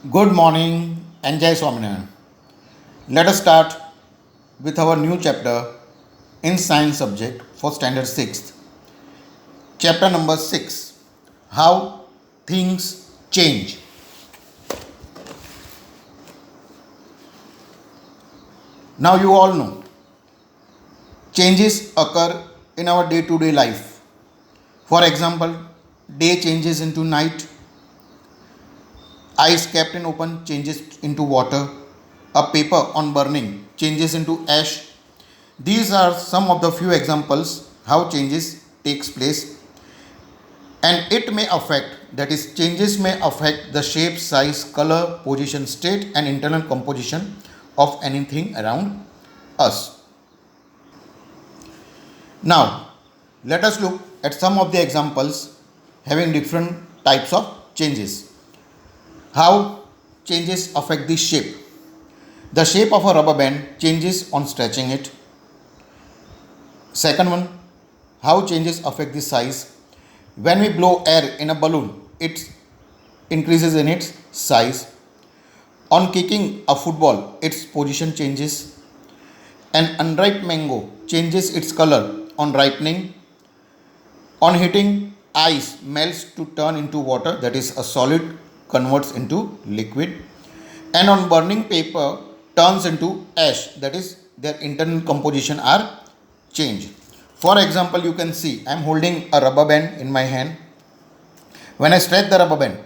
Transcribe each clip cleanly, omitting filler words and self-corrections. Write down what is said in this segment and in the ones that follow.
Good morning and Jai Swaminarayan. Let us start with our new chapter in science subject for standard 6th. Chapter number 6, How Things Change. Now you all know changes occur in our day-to-day life. For example, day changes into night, ice kept in open changes into water, a paper on burning changes into ash. These are some of the few examples how changes takes place, and it may affect, that is changes may affect the shape, size, color, position, state and internal composition of anything around us. Now let us look at some of the examples having different types of changes. How changes affect the shape. The shape of a rubber band changes on stretching it. Second one, how changes affect the size. When we blow air in a balloon, it increases in its size. On kicking a football, its position changes. An unripe mango changes its color on ripening. On heating, ice melts to turn into water, that is, a solid converts into liquid. And on burning paper, turns into ash, that is, their internal composition are changed. For example, you can see I am holding a rubber band in my hand. When I stretch the rubber band,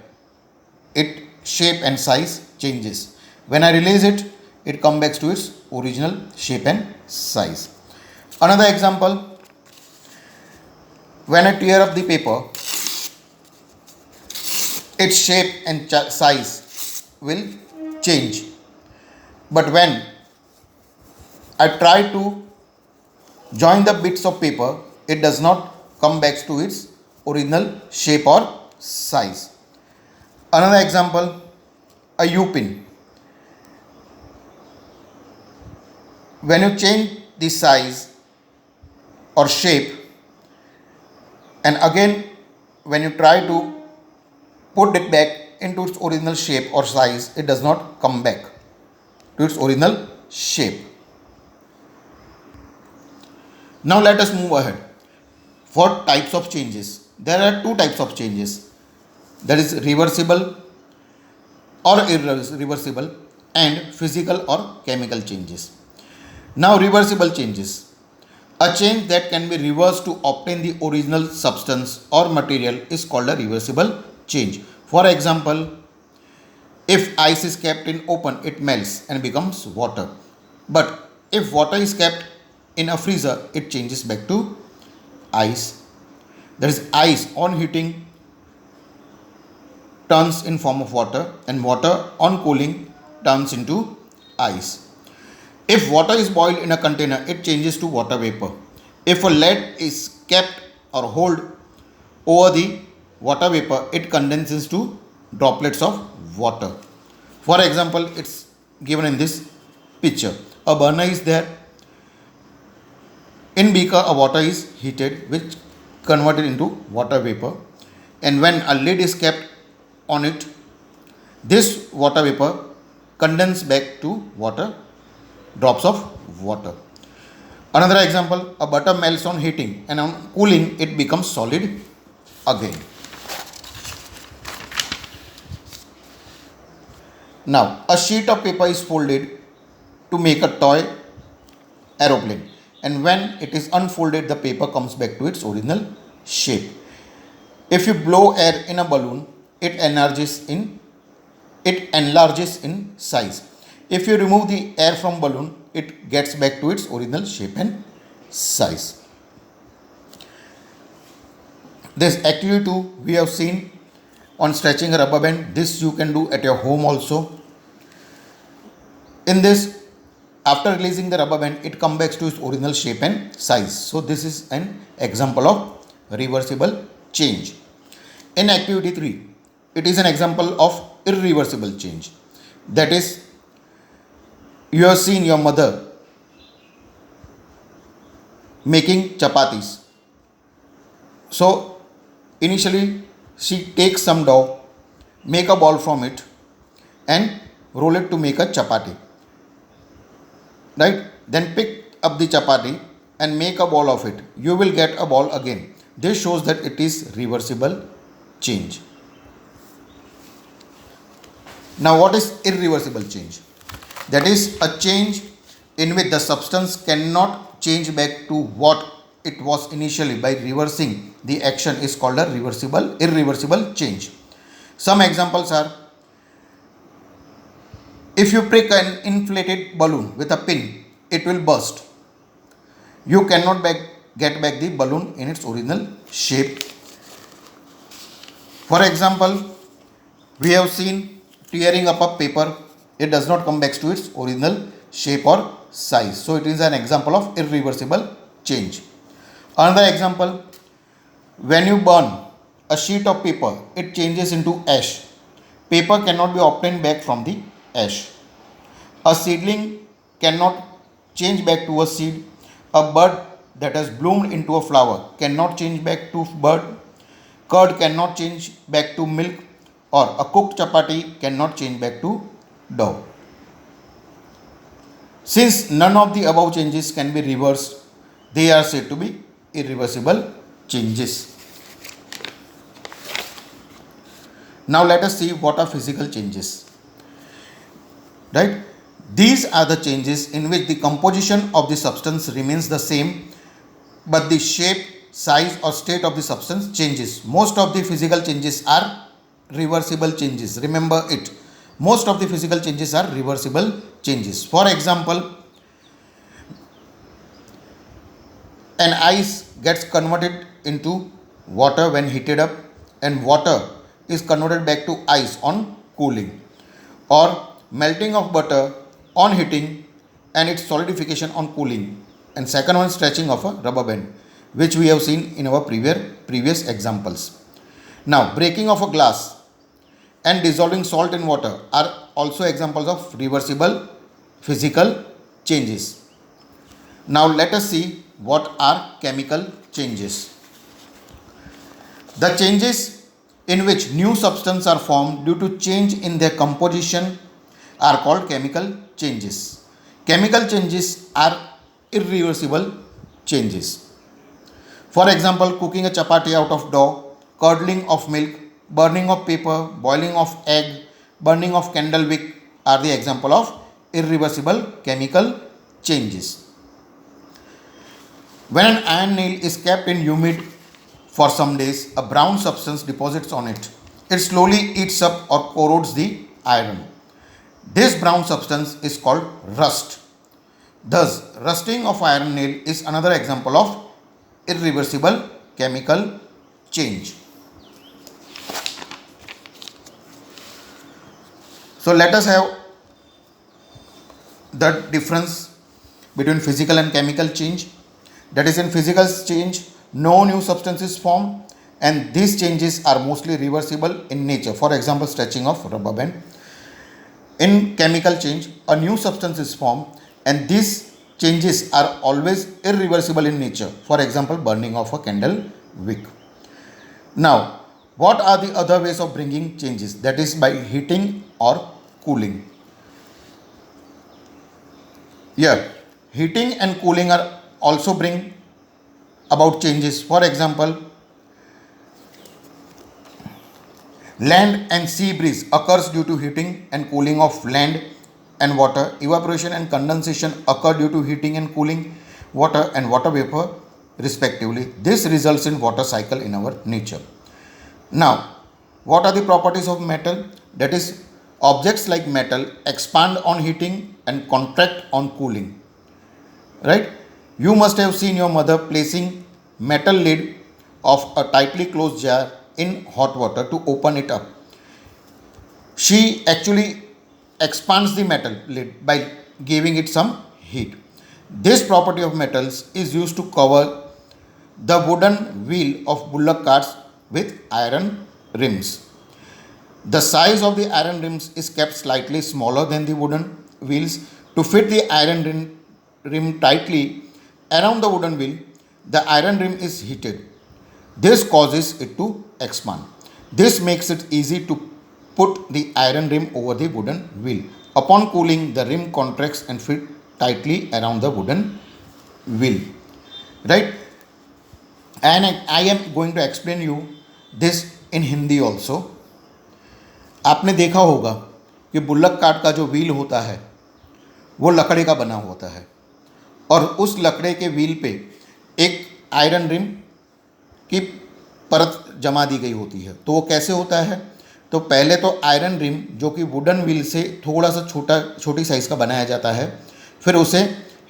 its shape and size changes. When I release it, it comes back to its original shape and size. Another example, when I tear up the paper, its shape and size will change. But when I try to join the bits of paper, it does not come back to its original shape or size. Another example, a U pin. When you change the size or shape, and again when you try to put it back into its original shape or size, it does not come back to its original shape. Now let us move ahead. For types of changes, there are two types of changes, that is reversible or irreversible and physical or chemical changes. Now reversible changes, a change that can be reversed to obtain the original substance or material is called a reversible change. For example, if ice is kept in open, it melts and becomes water. But if water is kept in a freezer, it changes back to ice. That is, ice on heating turns in form of water, and water on cooling turns into ice. If water is boiled in a container, it changes to water vapor. If a lead is kept or held over the water vapor, it condenses to droplets of water. For example, it's given in this picture. A burner is there. In beaker, a water is heated, which converted into water vapor. And when a lid is kept on it, this water vapor condenses back to water, drops of water. Another example, a butter melts on heating and on cooling it becomes solid again. Now, a sheet of paper is folded to make a toy aeroplane, and when it is unfolded, the paper comes back to its original shape. If you blow air in a balloon, it enlarges in size. If you remove the air from balloon, it gets back to its original shape and size. This activity too we have seen on stretching a rubber band. This you can do at your home also. In this, after releasing the rubber band, it comes back to its original shape and size. So this is an example of reversible change. In activity 3, it is an example of irreversible change. That is, you have seen your mother making chapatis. So initially she takes some dough, make a ball from it, and roll it to make a chapati. Right? Then pick up the chapati and make a ball of it. You will get a ball again. This shows that it is reversible change. Now, what is irreversible change? That is a change in which the substance cannot change back to what it was initially. By reversing the action is called a irreversible change. Some examples are: if you prick an inflated balloon with a pin, it will burst. You cannot get back the balloon in its original shape. For example, we have seen tearing up a paper, it does not come back to its original shape or size. So it is an example of irreversible change. Another example, when you burn a sheet of paper, it changes into ash. Paper cannot be obtained back from the ash. A seedling cannot change back to a seed. A bud that has bloomed into a flower cannot change back to bud. Curd cannot change back to milk, or a cooked chapati cannot change back to dough. Since none of the above changes can be reversed, they are said to be irreversible changes. Now let us see what are physical changes. Right? These are the changes in which the composition of the substance remains the same, but the shape, size or state of the substance changes. Most of the physical changes are reversible changes. Remember it. Most of the physical changes are reversible changes. For example, an ice gets converted into water when heated up, and water is converted back to ice on cooling. Or melting of butter on heating and its solidification on cooling. And second one, stretching of a rubber band, which we have seen in our previous examples. Now, breaking of a glass and dissolving salt in water are also examples of reversible physical changes. Now let us see what are chemical changes. The changes in which new substances are formed due to change in their composition are called chemical changes. Chemical changes are irreversible changes. For example, cooking a chapati out of dough, curdling of milk, burning of paper, boiling of egg, burning of candle wick are the example of irreversible chemical changes. When an iron nail is kept in humid for some days, a brown substance deposits on it. It slowly eats up or corrodes the iron. This brown substance is called rust. Thus, rusting of iron nail is another example of irreversible chemical change. So let us have the difference between physical and chemical change. That is, in physical change, no new substance is formed, and these changes are mostly reversible in nature. For example, stretching of rubber band. In chemical change, a new substance is formed, and these changes are always irreversible in nature. For example, burning of a candle wick. Now, what are the other ways of bringing changes? That is by heating or cooling. Here, heating and cooling are also bring about changes. For example, land and sea breeze occurs due to heating and cooling of land and water. Evaporation and condensation occur due to heating and cooling water and water vapor respectively. This results in water cycle in our nature. Now, what are the properties of metal? That is, objects like metal expand on heating and contract on cooling. Right? You must have seen your mother placing metal lid of a tightly closed jar in hot water to open it up. She actually expands the metal lid by giving it some heat. This property of metals is used to cover the wooden wheel of bullock carts with iron rims. The size of the iron rims is kept slightly smaller than the wooden wheels to fit the iron rim tightly around the wooden wheel. The iron rim is heated. This causes it to expand. This makes it easy to put the iron rim over the wooden wheel. Upon cooling, the rim contracts and fit tightly around the wooden wheel. Right? And I am going to explain you this in Hindi also. आपने देखा होगा कि bullock cart का जो wheel होता है वो लकड़ी का बना होता है और उस लकड़े के व्हील पे एक आयरन रिम की परत जमा दी गई होती है। तो वो कैसे होता है? तो पहले तो आयरन रिम जो कि वुडन व्हील से थोड़ा सा छोटी साइज़ का बनाया जाता है, फिर उसे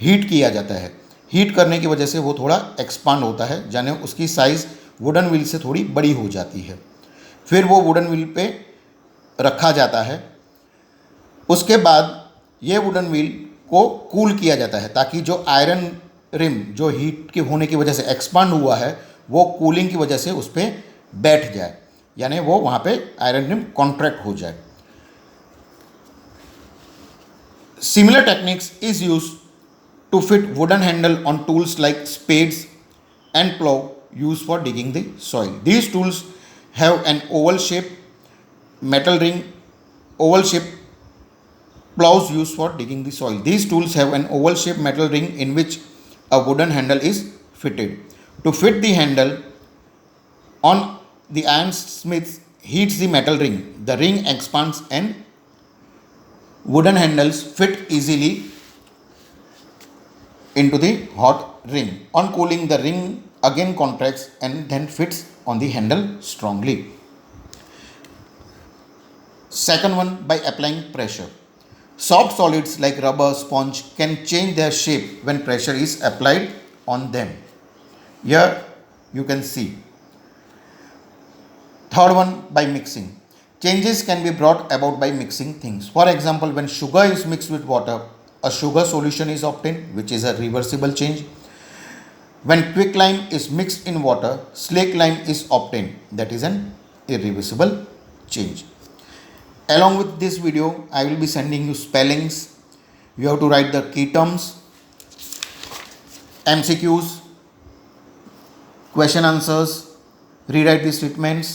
हीट किया जाता है। हीट करने की वजह से वो थोड़ा एक्सपांड होता है, यानी उसकी साइज़ वुडन व्हील से थोड़ी बड़ी हो जाती है। फिर वो वुडन व्हील पे रखा जाता है। उसके बाद ये वुडन व्हील को कूल किया जाता है ताकि जो आयरन रिम जो हीट के होने की वजह से एक्सपांड हुआ है वो कूलिंग की वजह से उस पर बैठ जाए, यानी वो वहाँ पे आयरन रिम कॉन्ट्रैक्ट हो जाए। Similar techniques is use to fit wooden handle on tools like spades and plough use for digging the soil. These tools have an oval shape metal ring, oval shape plows used for digging the soil. These tools have an oval shaped metal ring in which a wooden handle is fitted. To fit the handle on, the ironsmith heats the metal ring. The ring expands and wooden handles fit easily into the hot ring. On cooling, the ring again contracts and then fits on the handle strongly. Second one, by applying pressure. Soft solids like rubber, sponge can change their shape when pressure is applied on them. Here you can see. Third one, by mixing. Changes can be brought about by mixing things. For example, when sugar is mixed with water, a sugar solution is obtained, which is a reversible change. When quicklime is mixed in water, slake lime is obtained, that is an irreversible change. Along with this video, I will be sending you spellings. You have to write the key terms, MCQs, question answers, rewrite the statements.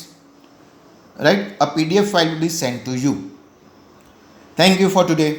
Right? A PDF file will be sent to you. Thank you for today.